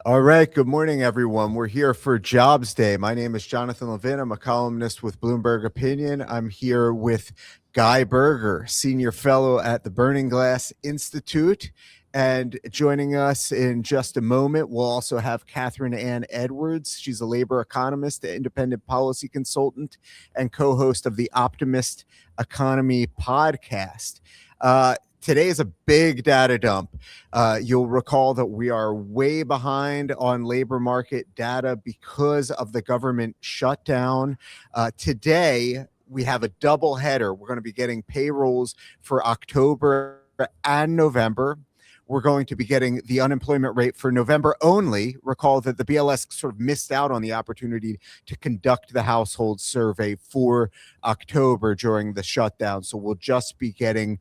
All right. Good morning, everyone. We're here for Jobs Day. My name is Jonathan Levin. I'm a columnist with Bloomberg Opinion. I'm here with Guy Berger, senior fellow at the Burning Glass Institute. And joining us in just a moment, we'll also have Catherine Ann Edwards. She's a labor economist, independent policy consultant, and co-host of the Optimist Economy podcast. Today is a big data dump. You'll recall that we are way behind on labor market data because of the government shutdown. Today, we have a double header. We're going to be getting payrolls for October and November. We're going to be getting the unemployment rate for November only. Recall that the BLS sort of missed out on the opportunity to conduct the household survey for October during the shutdown. So we'll just be getting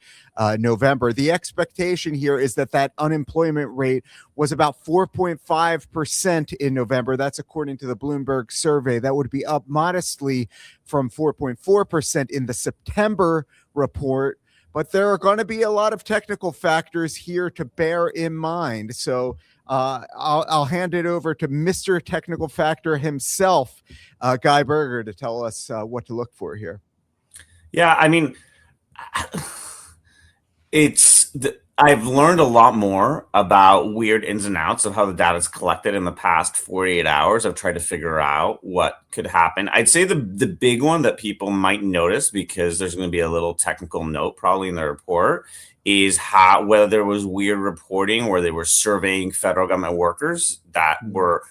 November. The expectation here is that unemployment rate was about 4.5% in November. That's according to the Bloomberg survey. That would be up modestly from 4.4% in the September report. But there are going to be a lot of technical factors here to bear in mind. So I'll hand it over to Mr. Technical Factor himself, Guy Berger, to tell us what to look for here. Yeah, I mean, I've learned a lot more about weird ins and outs of how the data is collected in the past 48 hours. I've tried to figure out what could happen. I'd say the big one that people might notice, because there's going to be a little technical note probably in the report, is whether there was weird reporting where they were surveying federal government workers that were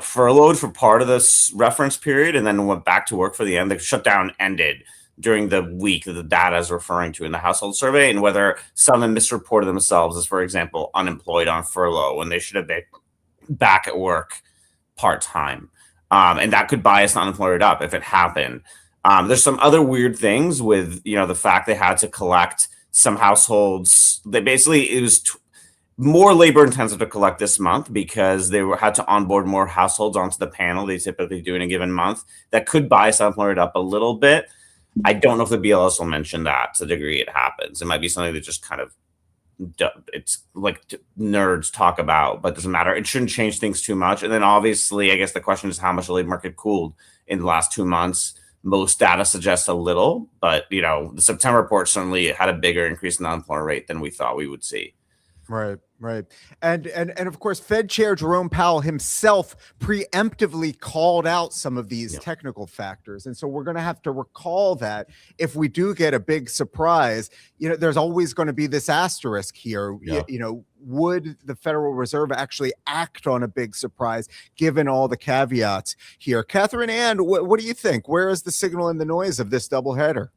furloughed for part of this reference period and then went back to work for the end. The shutdown ended during the week that the data is referring to in the household survey, and whether some have misreported themselves as, for example, unemployed on furlough when they should have been back at work part-time. And that could bias the unemployment rate up if it happened. There's some other weird things with, the fact they had to collect some households. It was more labor intensive to collect this month because they had to onboard more households onto the panel they typically do in a given month. That could bias the unemployment rate up a little bit. I don't know if the BLS will mention that to the degree it happens. It might be something that just kind of, it's like nerds talk about, but doesn't matter. It shouldn't change things too much. And then obviously, I guess the question is how much the labor market cooled in the last 2 months. Most data suggests a little, but the September report certainly had a bigger increase in the unemployment rate than we thought we would see. Right. And of course, Fed Chair Jerome Powell himself preemptively called out some of these technical factors. And so we're going to have to recall that if we do get a big surprise, there's always going to be this asterisk here. Yeah. Would the Federal Reserve actually act on a big surprise given all the caveats here? Catherine Ann, what do you think? Where is the signal and the noise of this doubleheader?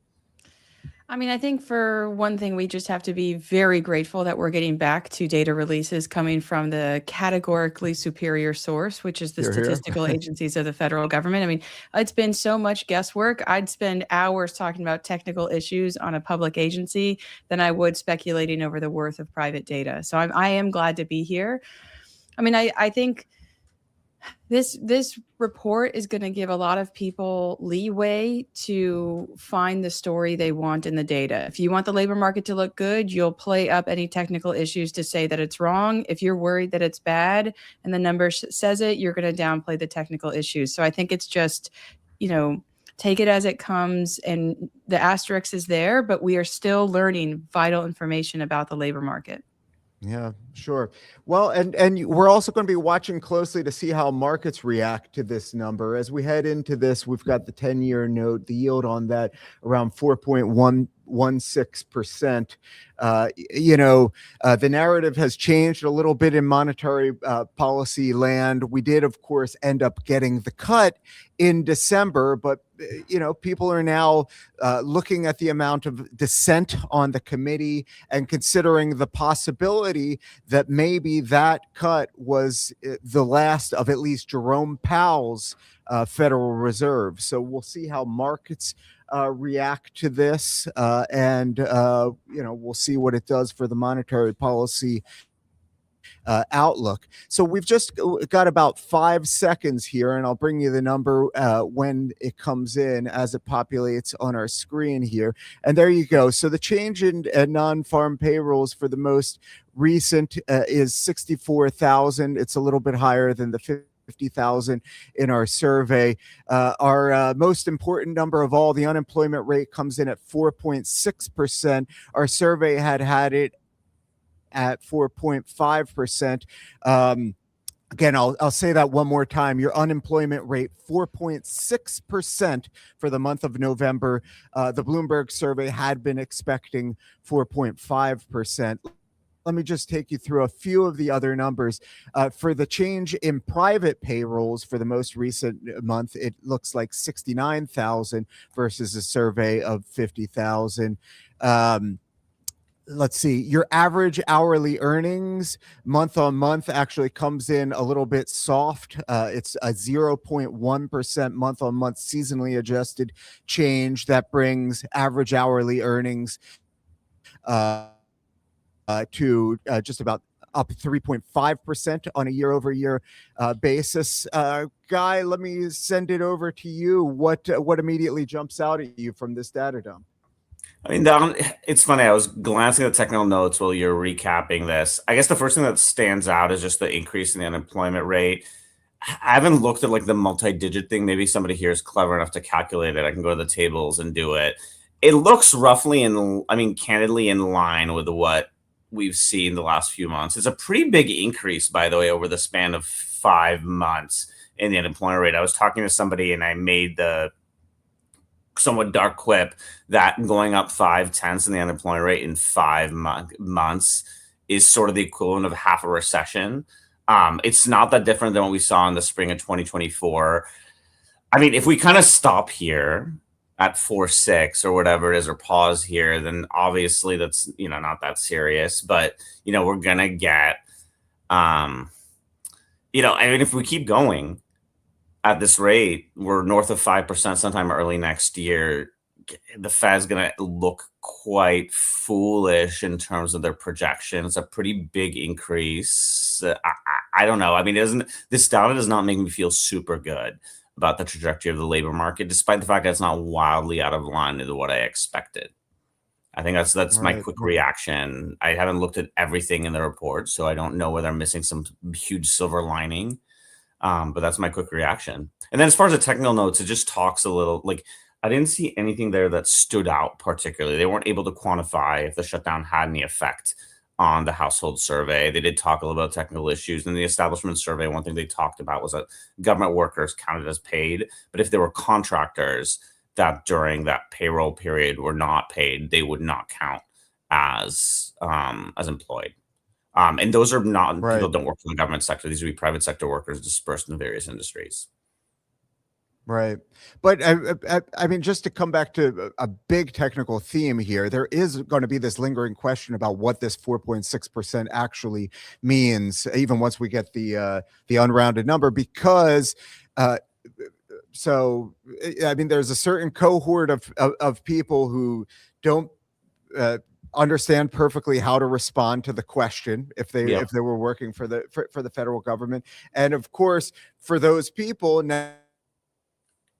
I mean, I think for one thing, we just have to be very grateful that we're getting back to data releases coming from the categorically superior source, which is the statistical agencies of the federal government. I mean, it's been so much guesswork. I'd spend hours talking about technical issues on a public agency than I would speculating over the worth of private data. So I am glad to be here. I mean, I think this report is going to give a lot of people leeway to find the story they want in the data. If you want the labor market to look good, you'll play up any technical issues to say that it's wrong. If you're worried that it's bad and the number says it, you're going to downplay the technical issues. So I think it's just, take it as it comes, and the asterisk is there, but we are still learning vital information about the labor market. Yeah, sure. Well, and we're also going to be watching closely to see how markets react to this number. As we head into this, we've got the 10-year note, the yield on that around 4.16%. The narrative has changed a little bit in monetary policy land. We did, of course, end up getting the cut in December, but people are now looking at the amount of dissent on the committee and considering the possibility that maybe that cut was the last of at least Jerome Powell's Federal Reserve. So we'll see how markets react to this, and we'll see what it does for the monetary policy outlook. So we've just got about 5 seconds here, and I'll bring you the number when it comes in as it populates on our screen here. And there you go. So the change in non-farm payrolls for the most recent is 64,000. It's a little bit higher than the 50,000 in our survey. Our most important number of all, the unemployment rate, comes in at 4.6%. Our survey had it at 4.5%. Again, I'll say that one more time. Your unemployment rate, 4.6% for the month of November. The Bloomberg survey had been expecting 4.5%. Let me just take you through a few of the other numbers. For the change in private payrolls for the most recent month, it looks like 69,000 versus a survey of 50,000. Let's see, your average hourly earnings month on month actually comes in a little bit soft. It's a 0.1% month on month seasonally adjusted change that brings average hourly earnings to just about up 3.5% on a year over year basis. Guy, let me send it over to you. What immediately jumps out at you from this data dump? I mean, it's funny. I was glancing at the technical notes while you're recapping this. I guess the first thing that stands out is just the increase in the unemployment rate. I haven't looked at like the multi-digit thing. Maybe somebody here is clever enough to calculate it. I can go to the tables and do it. It looks roughly candidly in line with what we've seen the last few months. It's a pretty big increase, by the way, over the span of 5 months in the unemployment rate. I was talking to somebody and I made the somewhat dark quip that going up 0.5 in the unemployment rate in 5 months is sort of the equivalent of half a recession. It's not that different than what we saw in the spring of 2024. I mean, if we kind of stop here at 4.6 or whatever it is, or pause here, then obviously that's, not that serious, but, we're going to get, I mean, if we keep going at this rate, we're north of 5% sometime early next year. The Fed's going to look quite foolish in terms of their projections. It's a pretty big increase. I don't know. I mean, this data does not make me feel super good about the trajectory of the labor market, despite the fact that it's not wildly out of line with what I expected. I think that's right. My quick reaction. I haven't looked at everything in the report, so I don't know whether I'm missing some huge silver lining. But that's my quick reaction. And then as far as the technical notes, it just talks a little like I didn't see anything there that stood out particularly. They weren't able to quantify if the shutdown had any effect on the household survey. They did talk a little about technical issues. In the establishment survey, one thing they talked about was that government workers counted as paid, but if there were contractors that during that payroll period were not paid, they would not count as employed. And those are not people don't work in the government sector. These would be private sector workers dispersed in various industries. Right. But I mean, just to come back to a big technical theme here, there is going to be this lingering question about what this 4.6% actually means, even once we get the unrounded number, because so I mean, there's a certain cohort of people who don't understand perfectly how to respond to the question if they were working for the federal government, and of course, for those people now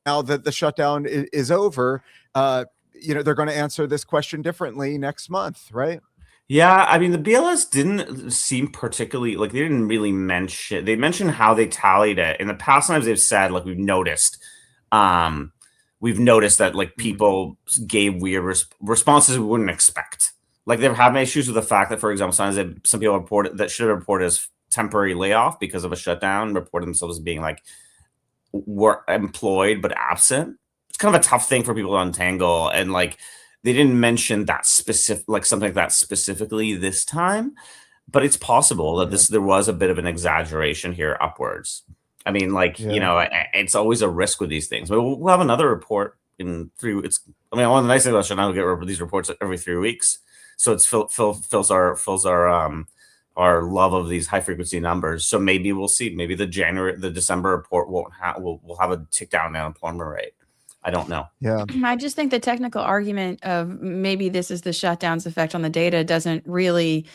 that the shutdown is over, they're going to answer this question differently next month, right? Yeah, I mean, the BLS didn't seem particularly they didn't really mention. They mentioned how they tallied it. In the past times they've said we've noticed that people gave weird responses we wouldn't expect. They're having issues with the fact that, for example, some people reported that should have reported as temporary layoff because of a shutdown, reported themselves as being were employed but absent. It's kind of a tough thing for people to untangle, and they didn't mention that specific something like that specifically this time, but it's possible that there was a bit of an exaggeration here upwards. I mean, it's always a risk with these things. We'll have another report in 3 weeks. I mean, one of the nice things about shutdown, we get these reports every 3 weeks, so it fills our love of these high frequency numbers. So maybe we'll see. Maybe the December report we'll have a tick down in the unemployment rate. I don't know. Yeah. I just think the technical argument of maybe this is the shutdown's effect on the data doesn't really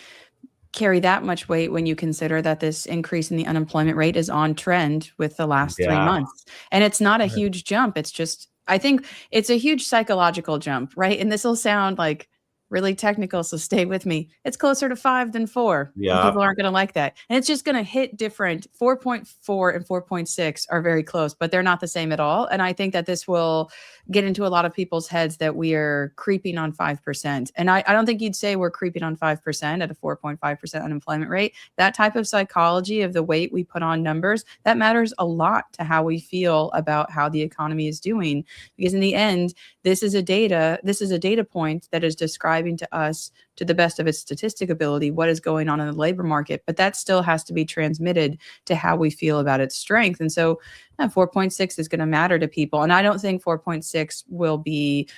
carry that much weight when you consider that this increase in the unemployment rate is on trend with the last 3 months. And it's not a huge jump. It's just, I think it's a huge psychological jump, right? And this will sound like really technical, so stay with me. It's closer to 5 than 4. Yeah. And people aren't going to like that. And it's just going to hit different. 4.4 and 4.6 are very close, but they're not the same at all. And I think that this will get into a lot of people's heads that we are creeping on 5%. And I don't think you'd say we're creeping on 5% at a 4.5% unemployment rate. That type of psychology of the weight we put on numbers, that matters a lot to how we feel about how the economy is doing. Because in the end, this is a data point that is describing to us, to the best of its statistic ability, what is going on in the labor market. But that still has to be transmitted to how we feel about its strength. And so 4.6 is going to matter to people. And I don't think 4.6 will be,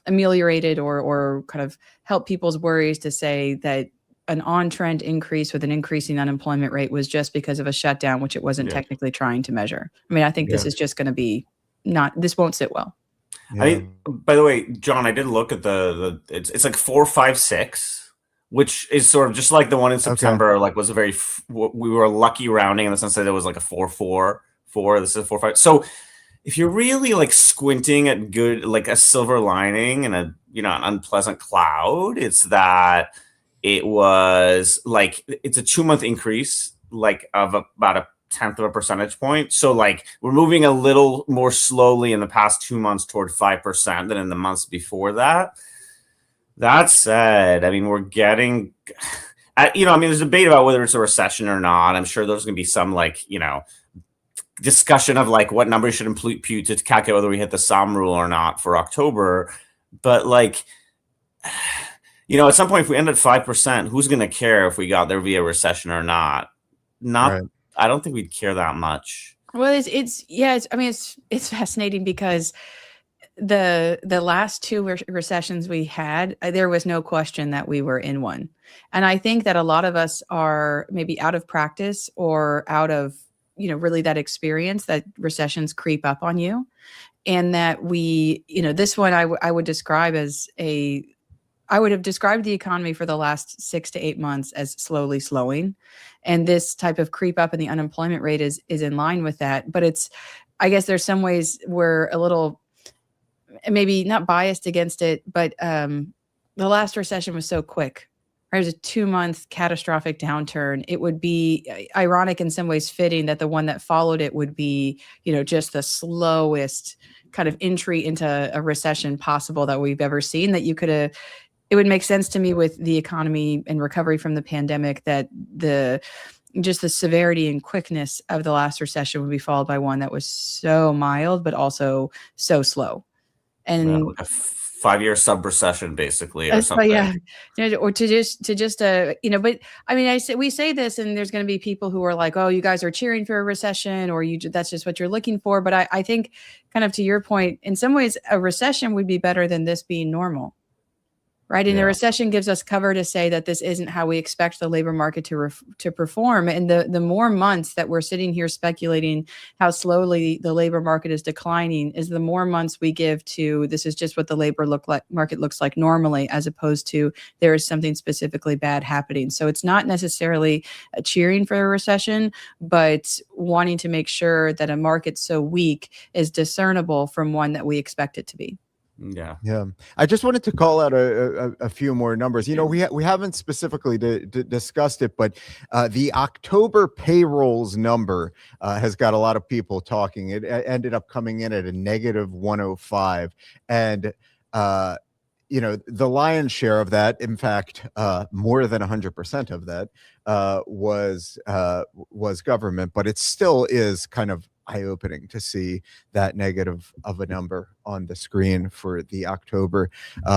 ameliorated or kind of help people's worries to say that an on-trend increase with an increasing unemployment rate was just because of a shutdown, which it wasn't technically trying to measure. I mean, I think this is just going to be this won't sit well. Yeah. By the way, John, I did look at it's like 456, which is sort of just like the one in September. Like was we were lucky rounding in the sense that it was like a 444. This is a 45. So if you're really like squinting at good, like a silver lining and an unpleasant cloud, it's that it was like it's a 2-month increase, like of about a 1/10 of a percentage point. So like we're moving a little more slowly in the past 2 months toward 5% than in the months before that. That said, I mean, we're getting, there's debate about whether it's a recession or not. I'm sure there's going to be some discussion of like what numbers should impute to calculate whether we hit the SOM rule or not for October. But at some point, if we end at 5%, who's going to care if we got there via recession or not? Right. I don't think we'd care that much. Well, it's fascinating because the last 2 recessions we had, there was no question that we were in one. And I think that a lot of us are maybe out of practice or out of, really that experience that recessions creep up on you. And that this one I would describe as I would have described the economy for the last 6 to 8 months as slowly slowing. And this type of creep up in the unemployment rate is in line with that. But I guess there's some ways we're a little, maybe not biased against it, but the last recession was so quick. There's a 2-month catastrophic downturn. It would be ironic in some ways, fitting that the one that followed it would be, just the slowest kind of entry into a recession possible that we've ever seen. That it would make sense to me with the economy and recovery from the pandemic that just the severity and quickness of the last recession would be followed by one that was so mild, but also so slow. And like a 5-year sub-recession, basically, or something. Or but I mean, we say this, and there's going to be people who are like, "Oh, you guys are cheering for a recession," or that's just what you're looking for. But I think, kind of to your point, in some ways, a recession would be better than this being normal. Right. And a recession gives us cover to say that this isn't how we expect the labor market to perform. And the more months that we're sitting here speculating how slowly the labor market is declining is the more months we give to this is just what the labor market looks like normally, as opposed to there is something specifically bad happening. So it's not necessarily cheering for a recession, but wanting to make sure that a market so weak is discernible from one that we expect it to be. Yeah. I just wanted to call out a few more numbers. We haven't specifically discussed it, but the October payrolls number has got a lot of people talking. It ended up coming in at a negative 105, and the lion's share of that, in fact, more than 100% of that was government, but it still is kind of eye-opening to see that negative of a number on the screen for the October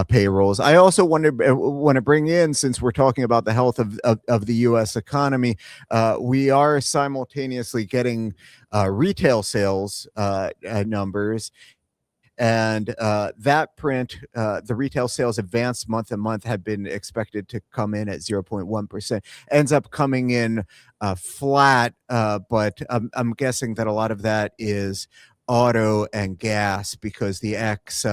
payrolls. I also want to bring in, since we're talking about the health of the U.S. economy, we are simultaneously getting retail sales numbers. And that print, the retail sales advance month to month had been expected to come in at 0.1%. Ends up coming in flat, but I'm guessing that a lot of that is auto and gas, because the X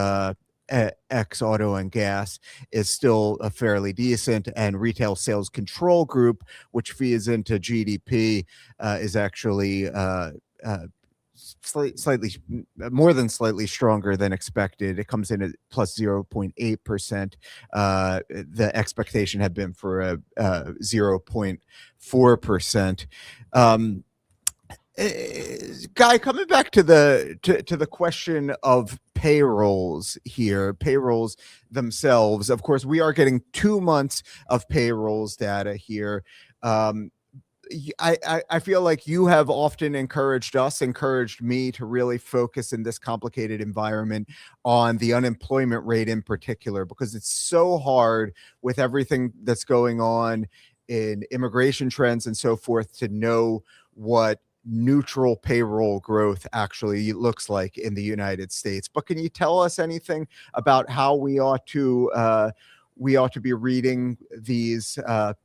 ex auto and gas is still fairly decent, and retail sales control group, which feeds into GDP, is actually slightly more than slightly stronger than expected. It comes in at plus 0.8%. The expectation had been for a 0.4%. Guy, coming back to the question of payrolls here, payrolls themselves. Of course, we are getting 2 months of payrolls data here. I feel like you have often encouraged me to really focus in this complicated environment on the unemployment rate in particular, because it's so hard with everything that's going on in immigration trends and so forth to know what neutral payroll growth actually looks like in the United States. But can you tell us anything about how we ought to be reading these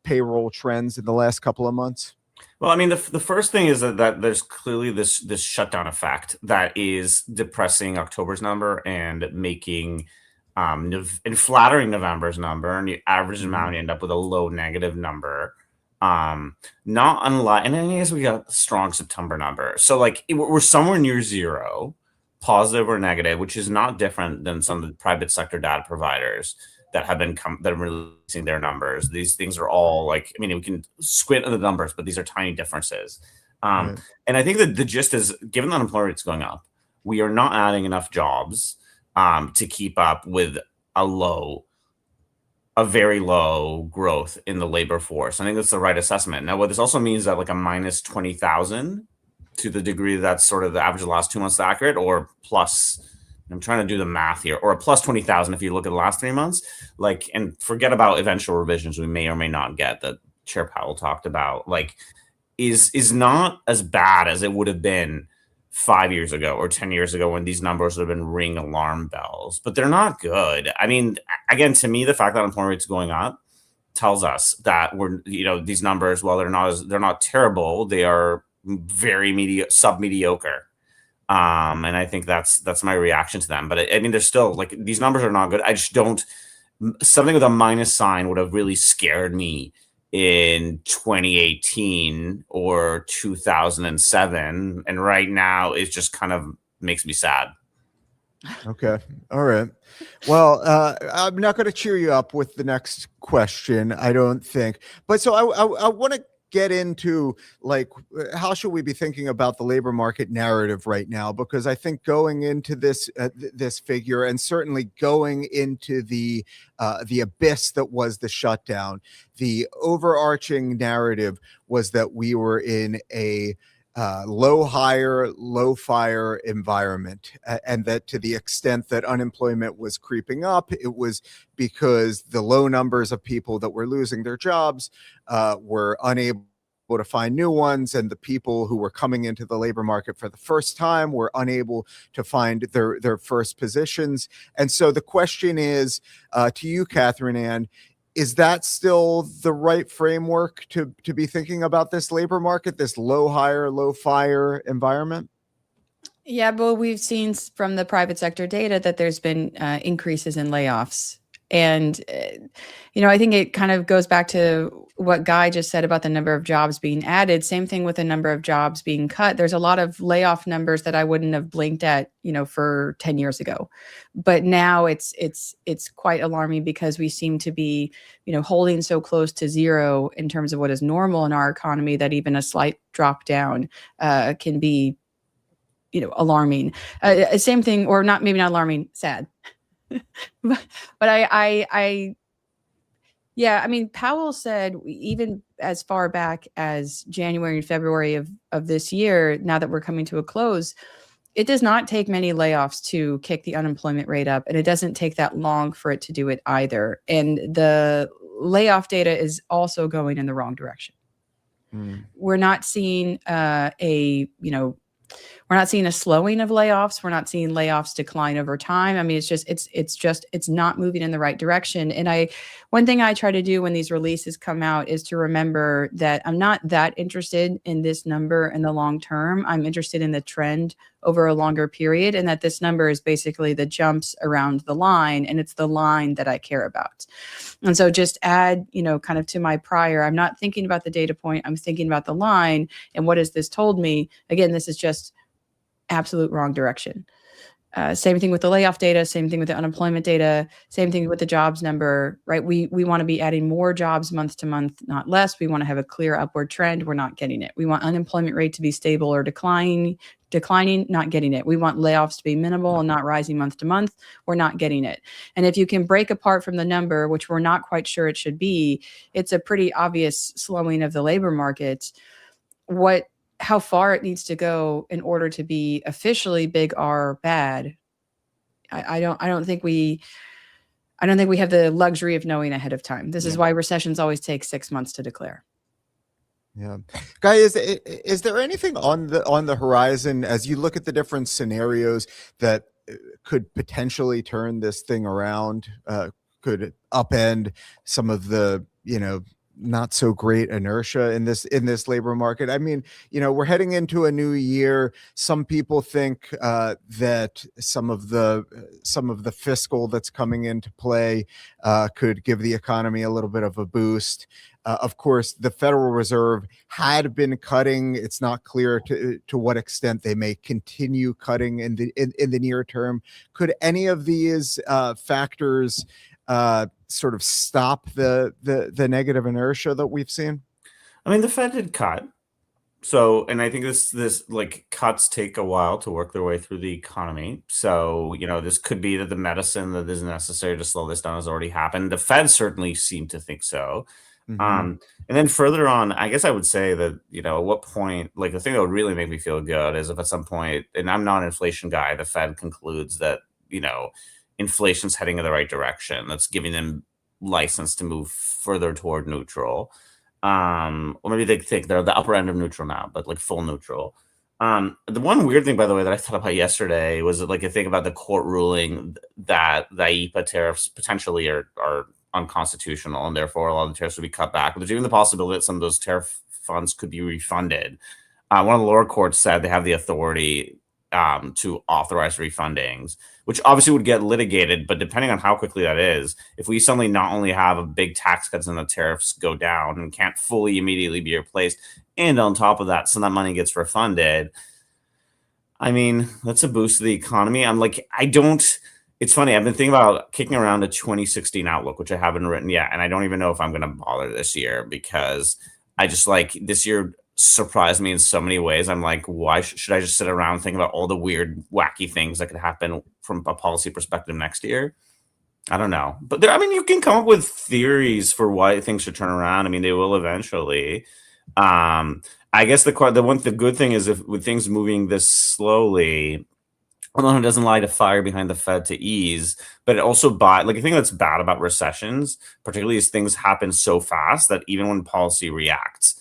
payroll trends in the last couple of months? Well, I mean, the first thing is that there's clearly this shutdown effect that is depressing October's number and making and flattering November's number, and the average amount end up with a low negative number. Not unlike, and then I guess we got a strong September number. So like we're somewhere near zero, positive or negative, which is not different than some of the private sector data providers that have been that are releasing their numbers. These things are all like, I mean, we can squint at the numbers, but these are tiny differences. And I think that the gist is, given the unemployment rate's going up, we are not adding enough jobs to keep up with a very low growth in the labor force. I think that's the right assessment. Now, what this also means that like a minus 20,000, to the degree that's sort of the average of the last 2 months accurate, or plus, I'm trying to do the math here, or a plus 20,000 if you look at the last 3 months, like, and forget about eventual revisions we may or may not get that Chair Powell talked about, like, is not as bad as it would have been 5 years ago or 10 years ago when these numbers would have been ring alarm bells, but they're not good. I mean, again, to me, the fact that unemployment rate's going up tells us that these numbers, while they're not terrible, they are very sub-mediocre. And I think that's my reaction to them. But I mean, there's still, like, these numbers are not good. I just don't, something with a minus sign would have really scared me in 2018 or 2007. And right now it just kind of makes me sad. Okay. All right. Well, I'm not going to cheer you up with the next question, I don't think. But so I want to get into, like, how should we be thinking about the labor market narrative right now? Because I think going into this this figure, and certainly going into the abyss that was the shutdown, the overarching narrative was that we were in a low hire, low fire environment, and that to the extent that unemployment was creeping up, it was because the low numbers of people that were losing their jobs were unable to find new ones, and the people who were coming into the labor market for the first time were unable to find their first positions. And so the question is to you, Catherine Ann, is that still the right framework to be thinking about this labor market, this low hire, low fire environment? Yeah, but we've seen from the private sector data that there's been increases in layoffs. And, I think it kind of goes back to what Guy just said about the number of jobs being added. Same thing with the number of jobs being cut. There's a lot of layoff numbers that I wouldn't have blinked at, for 10 years ago. But now it's quite alarming because we seem to be, holding so close to zero in terms of what is normal in our economy that even a slight drop down can be, alarming. Same thing, or not, maybe not alarming, sad. But I mean, Powell said even as far back as January and February of this year, now that we're coming to a close, it does not take many layoffs to kick the unemployment rate up, and it doesn't take that long for it to do it either. And the layoff data is also going in the wrong direction. We're not seeing we're We're not seeing a slowing of layoffs. We're not seeing layoffs decline over time. I mean, it's not moving in the right direction. And one thing I try to do when these releases come out is to remember that I'm not that interested in this number in the long term. I'm interested in the trend over a longer period, and that this number is basically the jumps around the line, and it's the line that I care about. And so just add, kind of to my prior, I'm not thinking about the data point, I'm thinking about the line, and what has this told me? Again, this is just absolute wrong direction. Same thing with the layoff data, same thing with the unemployment data, same thing with the jobs number, right? We want to be adding more jobs month to month, not less. We want to have a clear upward trend. We're not getting it. We want unemployment rate to be stable or declining, not getting it. We want layoffs to be minimal and not rising month to month. We're not getting it. And if you can break apart from the number, which we're not quite sure it should be, it's a pretty obvious slowing of the labor market. How far it needs to go in order to be officially big R bad, I don't think we have the luxury of knowing ahead of time. This is why recessions always take 6 months to declare. Yeah, Guy, is there anything on the horizon as you look at the different scenarios that could potentially turn this thing around? Could upend some of the not so great inertia in this labor market? I mean, we're heading into a new year. Some people think that some of the fiscal that's coming into play could give the economy a little bit of a boost. Of course, the Federal Reserve had been cutting. It's not clear to what extent they may continue cutting in the near term. Could any of these factors sort of stop the negative inertia that we've seen? I mean, the Fed did cut. So, and I think this like cuts take a while to work their way through the economy. So, this could be that the medicine that is necessary to slow this down has already happened. The Fed certainly seemed to think so. And then further on, I guess I would say that, at what point, like the thing that would really make me feel good is if at some point, and I'm not an inflation guy, the Fed concludes that, inflation's heading in the right direction. That's giving them license to move further toward neutral. Or maybe they think they're the upper end of neutral now, but like full neutral. The one weird thing, by the way, that I thought about yesterday was like a thing about the court ruling that the IEEPA tariffs potentially are unconstitutional, and therefore a lot of the tariffs would be cut back. But there's even the possibility that some of those tariff funds could be refunded. One of the lower courts said they have the authority to authorize refundings, which obviously would get litigated. But depending on how quickly that is, if we suddenly not only have a big tax cuts and the tariffs go down and can't fully immediately be replaced, and on top of that, some of that money gets refunded, I mean, that's a boost to the economy. It's funny. I've been thinking about kicking around a 2016 outlook, which I haven't written yet. And I don't even know if I'm going to bother this year because I just this year surprised me in so many ways. I'm like, why should I just sit around and think about all the weird, wacky things that could happen from a policy perspective next year? I don't know. But you can come up with theories for why things should turn around. I mean, they will eventually. I guess the good thing is with things moving this slowly, although it doesn't lie to fire behind the Fed to ease, but it also I think that's bad about recessions, particularly as things happen so fast that even when policy reacts,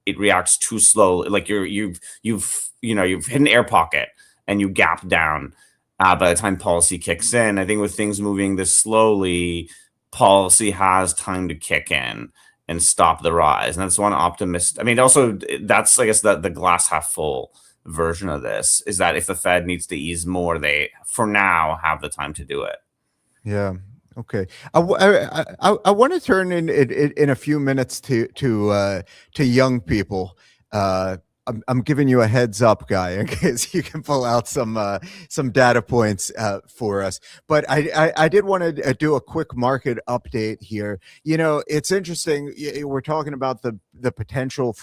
it reacts too slowly. Like you've hit an air pocket and you gap down by the time policy kicks in. I think with things moving this slowly, policy has time to kick in and stop the rise. And that's one optimist. I mean, also that's, I guess, the glass half full version of this is that if the Fed needs to ease more, they for now have the time to do it. Yeah. Okay. I want to turn in a few minutes to young people. I'm giving you a heads up, Guy, in case you can pull out some data points for us. But I did want to do a quick market update here. It's interesting. We're talking about the potential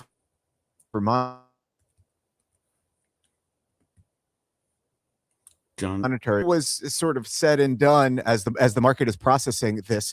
for monetary was sort of said and done as the market is processing this.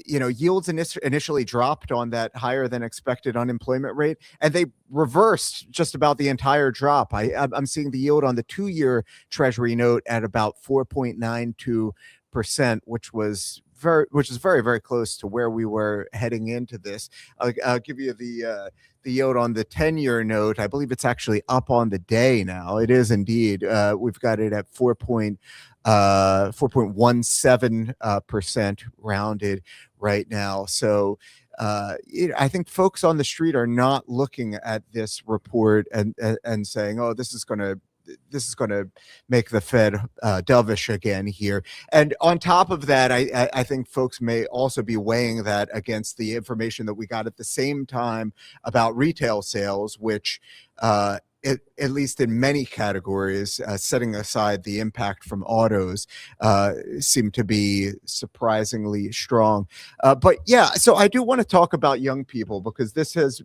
Yields initially dropped on that higher than expected unemployment rate, and they reversed just about the entire drop. I'm seeing the yield on the 2-year Treasury note at about 4.92%, which was very, very close to where we were heading into this. I'll give you the yield on the 10-year note. I believe it's actually up on the day now. It is indeed. We've got it at 4.17% rounded right now. So I think folks on the street are not looking at this report and saying, "Oh, this is going to make the Fed dovish again here." And on top of that, I think folks may also be weighing that against the information that we got at the same time about retail sales, which at least in many categories, setting aside the impact from autos, seem to be surprisingly strong. But yeah, so I do want to talk about young people, because this has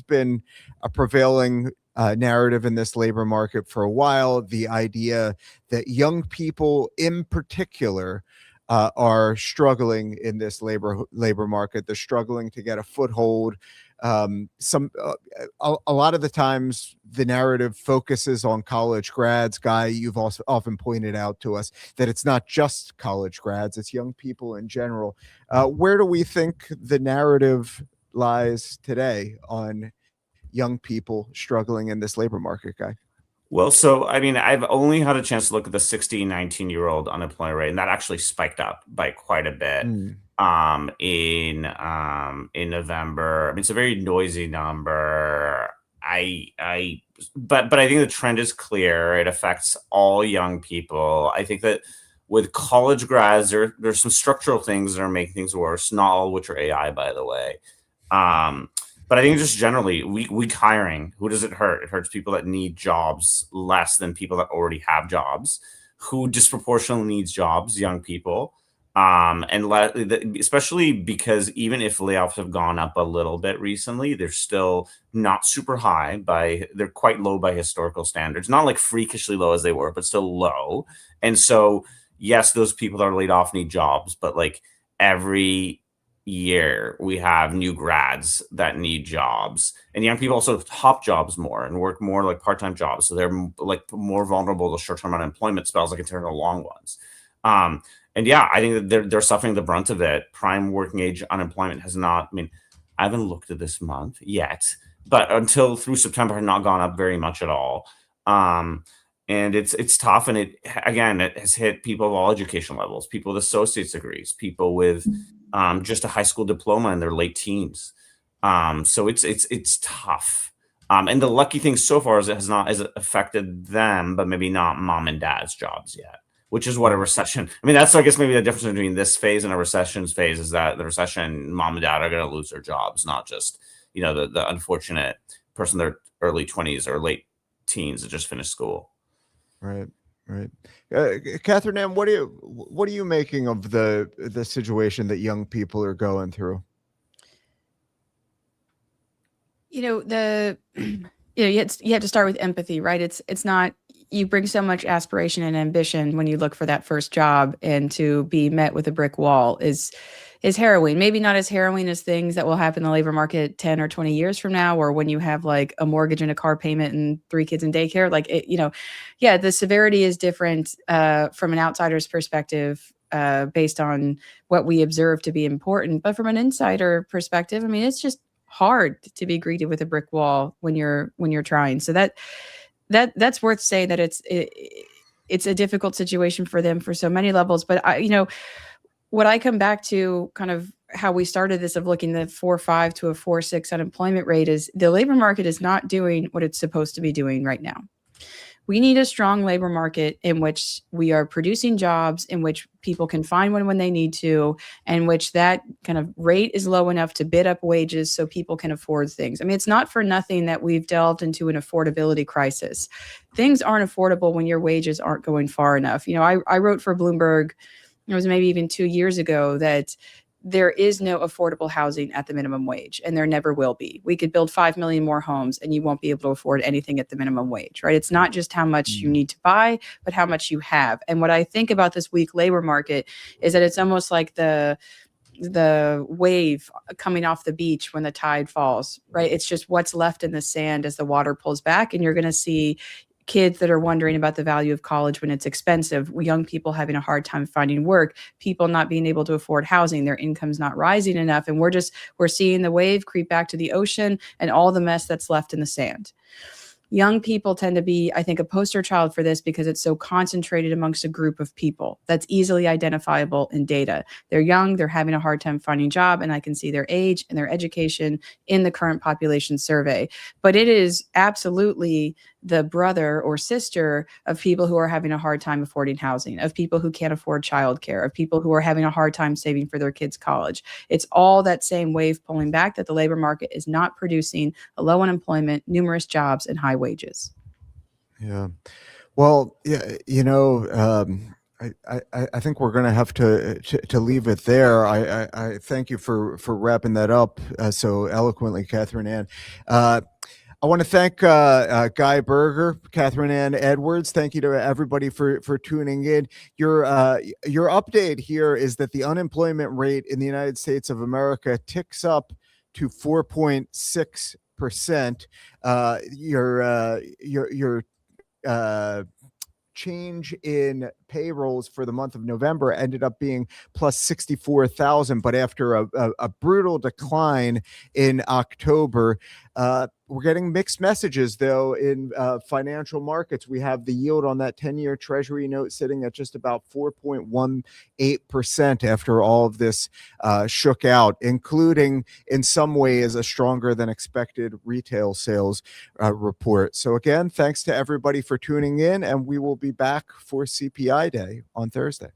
been a prevailing narrative in this labor market for a while. The idea that young people in particular are struggling in this labor market. They're struggling to get a foothold. A lot of the times the narrative focuses on college grads. Guy, you've also often pointed out to us that it's not just college grads, it's young people in general. Where do we think the narrative lies today on young people struggling in this labor market, Guy? Well, so I mean, I've only had a chance to look at the 16, 19-year-old unemployment rate, and that actually spiked up by quite a bit in November. I mean, it's a very noisy number. But I think the trend is clear. It affects all young people. I think that with college grads, there's some structural things that are making things worse, not all of which are AI, by the way. But I think just generally, weak hiring, who does it hurt? It hurts people that need jobs less than people that already have jobs. Who disproportionately needs jobs? Young people. Especially because even if layoffs have gone up a little bit recently, they're still not super high they're quite low by historical standards. Not like freakishly low as they were, but still low. And so, yes, those people that are laid off need jobs, but like every year we have new grads that need jobs, and young people also hop jobs more and work more like part-time jobs, so they're like more vulnerable to short-term unemployment spells like into the long ones. And yeah, I think that they're suffering the brunt of it. Prime working age unemployment has not, I mean, I haven't looked at this month yet, but until through September had not gone up very much at all. And it's tough, and it has hit people of all education levels, people with associate's degrees, people with just a high school diploma in their late teens. So it's tough. And the lucky thing so far is it has not affected them, but maybe not mom and dad's jobs yet, which is what a recession. I mean, that's, I guess, maybe the difference between this phase and a recession phase is that the recession, mom and dad are going to lose their jobs, not just, the unfortunate person in their early 20s or late teens that just finished school. Right. Catherine M., what are you making of the situation that young people are going through? You have to start with empathy, right? It's not, you bring so much aspiration and ambition when you look for that first job, and to be met with a brick wall is harrowing. Maybe not as harrowing as things that will happen in the labor market 10 or 20 years from now, or when you have like a mortgage and a car payment and 3 kids in daycare. Like, the severity is different from an outsider's perspective, based on what we observe to be important. But from an insider perspective, I mean, it's just hard to be greeted with a brick wall when you're trying. So that's worth saying, that it's a difficult situation for them for so many levels. But what I come back to, kind of how we started this, of looking at 4.5 to a 4.6 unemployment rate, is the labor market is not doing what it's supposed to be doing right now. We need a strong labor market in which we are producing jobs, in which people can find one when they need to, and which that kind of rate is low enough to bid up wages so people can afford things. I mean, it's not for nothing that we've delved into an affordability crisis. Things aren't affordable when your wages aren't going far enough. I wrote for Bloomberg, it was maybe even 2 years ago, that there is no affordable housing at the minimum wage, and there never will be. We could build 5 million more homes and you won't be able to afford anything at the minimum wage, right? It's not just how much you need to buy, but how much you have. And what I think about this weak labor market is that it's almost like the wave coming off the beach when the tide falls, right? It's just what's left in the sand as the water pulls back, and you're going to see kids that are wondering about the value of college when it's expensive, young people having a hard time finding work, people not being able to afford housing, their income's not rising enough. And we're seeing the wave creep back to the ocean and all the mess that's left in the sand. Young people tend to be, I think, a poster child for this because it's so concentrated amongst a group of people that's easily identifiable in data. They're young, they're having a hard time finding a job, and I can see their age and their education in the current population survey. But it is absolutely the brother or sister of people who are having a hard time affording housing, of people who can't afford childcare, of people who are having a hard time saving for their kids' college. It's all that same wave pulling back that the labor market is not producing a low unemployment, numerous jobs, and high wages. Yeah. Well, yeah, I think we're going to have to leave it there. I thank you for wrapping that up so eloquently, Catherine Ann. I want to thank Guy Berger, Catherine Ann Edwards. Thank you to everybody for tuning in. Your update here is that the unemployment rate in the United States of America ticks up to 4.6%. Your change in payrolls for the month of November ended up being plus 64,000, but after a brutal decline in October, we're getting mixed messages though in financial markets. We have the yield on that 10-year Treasury note sitting at just about 4.18% after all of this shook out, including in some ways a stronger than expected retail sales report. So again, thanks to everybody for tuning in, and we will be back for CPI Day on Thursday.